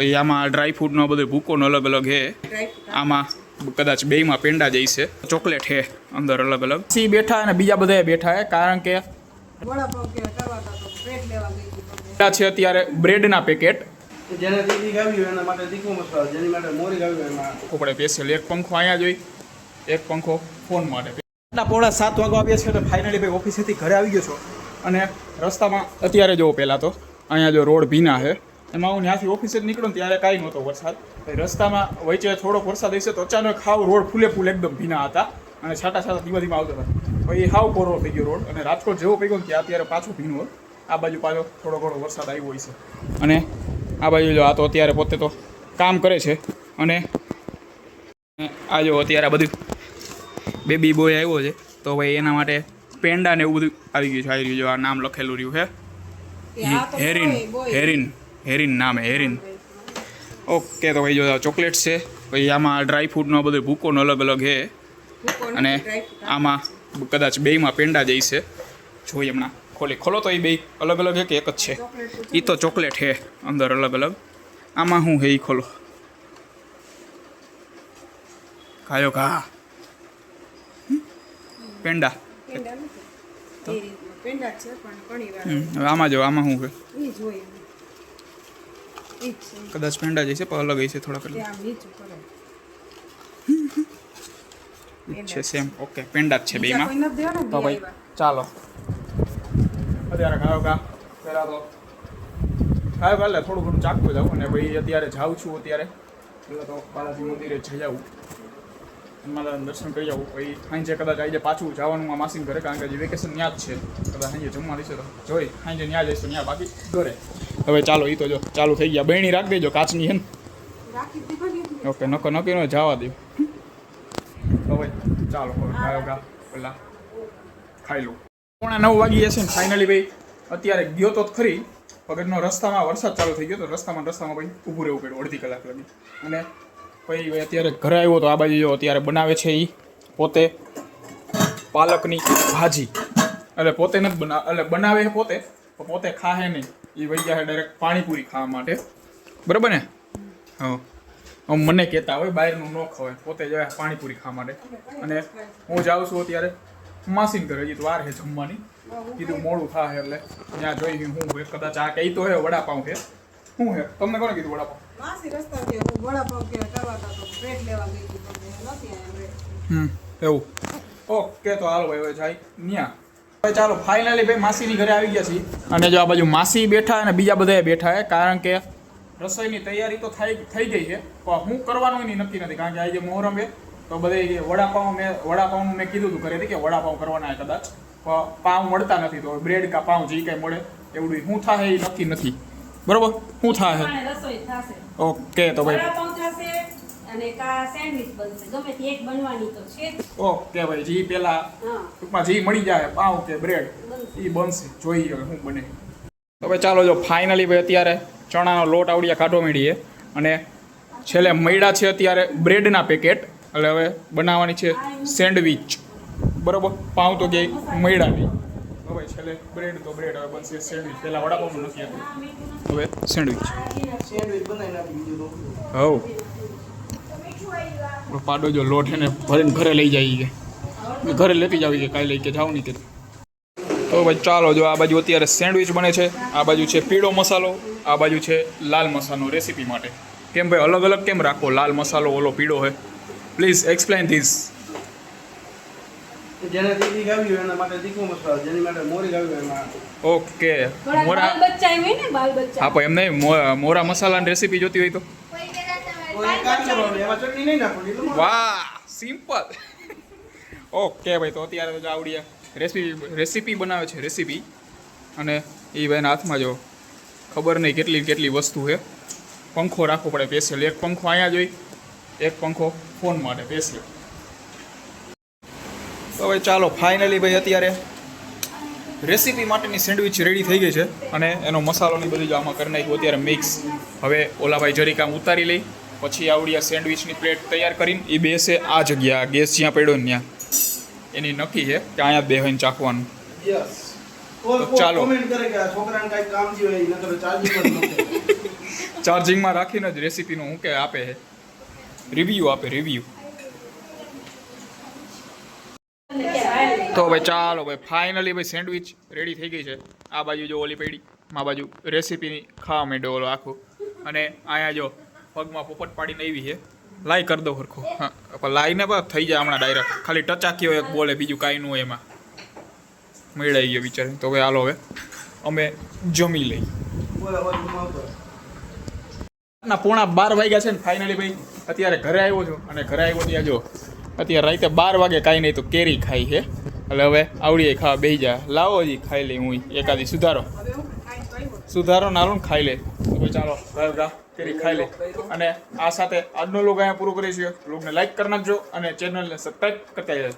પછી આમાં ડ્રાય ફ્રૂટનો બધો ભૂકોનો અલગ અલગ હે. આમાં કદાચ બેયમાં પેંડા જઈશે. ચોકલેટ હે અંદર અલગ અલગ. સી બેઠા અને બીજા બધા બેઠા હે કારણ કે છે અત્યારે બ્રેડના પેકેટ. જેને તીખી ખાવી હોય એના માટે તીખો મસાલો, જેની માટે મોરી ખાવી હોય એમાં આપણે સ્પેશિયલ એક પંખો અહીંયા જોઈ, એક પંખો ફોન માટે. 7:30 વાગવા આવ્યા છે તો ફાઇનલી ભાઈ ઓફિસેથી ઘરે આવી ગયો છો. અને રસ્તામાં અત્યારે જો પહેલાં તો અહીંયા જો રોડ ભીના છે, એમાં હું ત્યાંથી ઓફિસે જ નીકળું ત્યારે કાંઈ નહોતો વરસાદ. રસ્તામાં વચ્ચે થોડોક વરસાદ હશે તો અચાનક હાવ રોડ ફૂલ એકદમ ભીના હતા અને છાંટા ધીમા ધીમા આવતા હતા. પછી હાવ કોરો થઈ ગયો રોડ અને રાજકોટ જેવો પડી ગયો ત્યાં અત્યારે પાછું ભીનું હોય. આ બાજુ પાછો થોડો ઘણો વરસાદ આવ્યો હોય છે. અને આ બાજુ જો આ તો અત્યારે પોતે તો કામ કરે છે. અને આ જો અત્યારે આ બધું બેબી બોય આવ્યો છે તો ભાઈ એના માટે પેંડા ને એવું બધું આવી ગયું છે. આવી રહ્યું જો આ નામ લખેલું રહ્યું છે હેરિન નામ હે હેરિન. ઓકે તો ભાઈ જો ચોકલેટ છે. પછી આમાં ડ્રાય ફ્રૂટનો બધો ભૂકોનો અલગ અલગ છે. અને આમાં કદાચ બેયમાં પેંડા જઈશે. જોઈએ હમણાં ખોલો તો એ બે અલગ અલગ છે કે એક જ છે? એ તો ચોકલેટ છે અંદર અલગ અલગ. આમાં શું છે એ ખોલો. ખાયો ખા પેંડા. હવે આમાં જો આમાં શું છે? કદાચ પેંડા જઈશે પણ અલગ હશે થોડાક છે સેમ. ઓકે પેંડા જ છે બેમાં. તો ભાઈ ચાલો અત્યારે ખાયો ખા પહેલાં તો ખાયો ખા એટલે થોડું ઘણું ચાખતું જાઉં. અને ભાઈ અત્યારે જાઉં છું અત્યારે પહેલાં તો બાલાજી મંદિરે જઈ આવું, માતાના દર્શન કરી આવું. પછી સાંજે કદાચ આજે પાછું જવાનું માસીને ઘરે કારણ કે હજી વેકેશન ત્યાં જ છે. કદાચ સાંજે જમવા દેશે તો જોઈ સાંજે ત્યાં જઈશું, ત્યાં બાકી ઘરે. હવે ચાલો એ તો જો ચાલુ થઈ ગયા. બહેણી રાખી દેજો કાચની હે ને. ઓકે નક્કી ન જવા દઉં. તો ભાઈ ચાલો ખાયો ખા પહેલાં ખાઈ લઉં. 9:15 વાગી જશે ને ફાઇનલી ભાઈ અત્યારે ગયો તો ખરી પગડનો રસ્તામાં વરસાદ ચાલુ થઈ ગયો તો રસ્તામાં ભાઈ ઊભું રહેવું પડ્યું અડધી કલાક લગી. અને પછી અત્યારે ઘરે આવ્યો તો આ બાજુ જો અત્યારે બનાવે છે એ પોતે પાલકની ભાજી. એટલે પોતે નથી એટલે બનાવે છે પોતે ખાહે નહીં. એ વહી જાય ડાયરેક્ટ પાણીપુરી ખાવા માટે. બરાબર ને? હા મને કહેતા હોય બહારનું ન ખવાય, પોતે જાય પાણીપુરી ખાવા માટે. અને હું જાઉં છું અત્યારે માસીને ઘરે. હજી તો વાર છે જમવાની. કીધું મોડું થાય એટલે ત્યાં જોઈ હું કદાચ આ કહી તો હે વડાપાઉં છે. શું હે તમને કોને કીધું વડાપાઉં? એવું. ઓકે તો હાલો ભાઈ હવે જાય ન્યા. હવે ચાલો ફાઇનલી ભાઈ માસીની ઘરે આવી ગયા છીએ. અને જો આ બાજુ માસી બેઠા અને બીજા બધા બેઠા છે કારણ કે રસોઈની તૈયારી તો થઈ ગઈ છે પણ હું કરવાનું નહીં નક્કી નથી કારણ કે આજે મોહરમ છે તો બધે વડાપાઉંનું મેં કીધું હતું ઘરેથી કે વડાપાઉં કરવાના કદાચ પાઉં મળતા નથી તો બ્રેડ કા પાઉં જે કંઈ મળે એવું શું થાય એ નક્કી નથી. બરોબર શું થાય? ઓકે તો ભાઈ ઓકે ભાઈ જી પેલા ટૂંકમાં જી મળી જાય પાઉં કે બ્રેડ એ બનશે. જોઈએ શું બને. તો ભાઈ ચાલો જો ફાઇનલી ભાઈ અત્યારે ચણાનો લોટ આવડિયા કાઢવા માંડીએ અને છેલ્લે મળ્યા છે અત્યારે બ્રેડના પેકેટ. એટલે હવે બનાવવાની છે સેન્ડવિચ. બરાબર પાઉં તો ક્યાંય મળ્યા નહીં. હવે છેલ્લે બ્રેડ તો બ્રેડ હવે બનશે સેન્ડવિચ. પહેલાં વડાપાઉં નથી હતું હવે સેન્ડવિચ બનાવી નાખી બીજું. હવ પાડો જો લોટ એને ભરીને ઘરે લઈ જઈએ કે ઘરે લેતી જાવી કે કાંઈ લઈ કે જાવ નહીં કે. તો ભાઈ ચાલો જો આ બાજુ અત્યારે સેન્ડવિચ બને છે. આ બાજુ છે પીળો મસાલો, આ બાજુ છે લાલ મસાલો રેસીપી માટે. કેમ ભાઈ અલગ અલગ કેમ રાખો? લાલ મસાલો ઓલો પીળો હોય. Please explain this. જેને તીખી ખાવી હોય એના માટે તીખો મસાલો, જેની માટે મોરી ખાવી હોય એમાં. ઓકે મોરા હા પણ એમ નહીં મોરા મસાલાની રેસીપી જોતી હોય તો વાહ સિમ્પલ. ઓકે ભાઈ તો અત્યારે તો આવડ્યા રેસીપી બનાવે છે રેસીપી. અને એ ભાઈના હાથમાં જો ખબર નહીં કેટલી વસ્તુ છે. પંખો રાખવો પડે સ્પેશિયલ. એક પંખો અહીંયા જોઈ, એક પંખો ફોન માટે સ્પેશિયલ. તો ભાઈ ચાલો ફાઇનલી ભાઈ અત્યારે રેસીપી માટેની સેન્ડવિચ રેડી થઈ ગઈ છે. અને એનો મસાલોની બધું જો આમાં કરી નાખ્યું અત્યારે મિક્સ. હવે ઓલાભાઈ જરીક આમ ઉતારી લઈ પછી આવડી સેન્ડવિચની પ્લેટ તૈયાર કરીને એ બેસે આ જગ્યા ગેસ જ્યાં પડ્યો ને ત્યાં એની નક્કી છે કે અહીંયા બેહીને ચાખવાનું. તો ચાલો ચાર્જિંગમાં રાખીને જ રેસીપીનું હું કે આપે છે રિવ્યૂ આપે રિવ્યૂ. તો ભાઈ ચાલો ભાઈ ફાઇનલી ભાઈ સેન્ડવિચ રેડી થઈ ગઈ છે. આ બાજુ જો ઓલી પડી આ બાજુ રેસીપીની ખાવા માંડ્યો ઓલો આખું. અને અહીંયા જો પગમાં પોપટ પાડીને આવી છે. લાઈ કરી દો સરખો. હા પણ લાઈને પણ થઈ જાય હમણાં ડાયરેક્ટ. ખાલી ટચાકી હોય એક બોલે બીજું કાંઈ ન હોય એમાં. મેળાઈ ગયો બિચારી. તો ભાઈ હાલો હવે અમે જમી લઈ. ના 11:30 વાગ્યા છે ને ફાઇનલી ભાઈ અત્યારે ઘરે આવ્યો છું. અને ઘરે આવ્યો ત્યાં જો અત્યારે રાતે 12 વાગે કાંઈ નહીં તો કેરી ખાઈ છે. એટલે હવે આવડીએ ખાવા બેસી જાય. લાવો હજી ખાઈ લઈ હું એકાદી સુધારો નાલો ને ખાઈ લે. તો ભાઈ ચાલો ગા કેરી ખાઈ લે. અને આ સાથે આજનો લોગ અહીંયા પૂરો કરીશું. લોગને લાઈક કરી નાખજો અને ચેનલને સબસ્ક્રાઈબ કરતા જાય.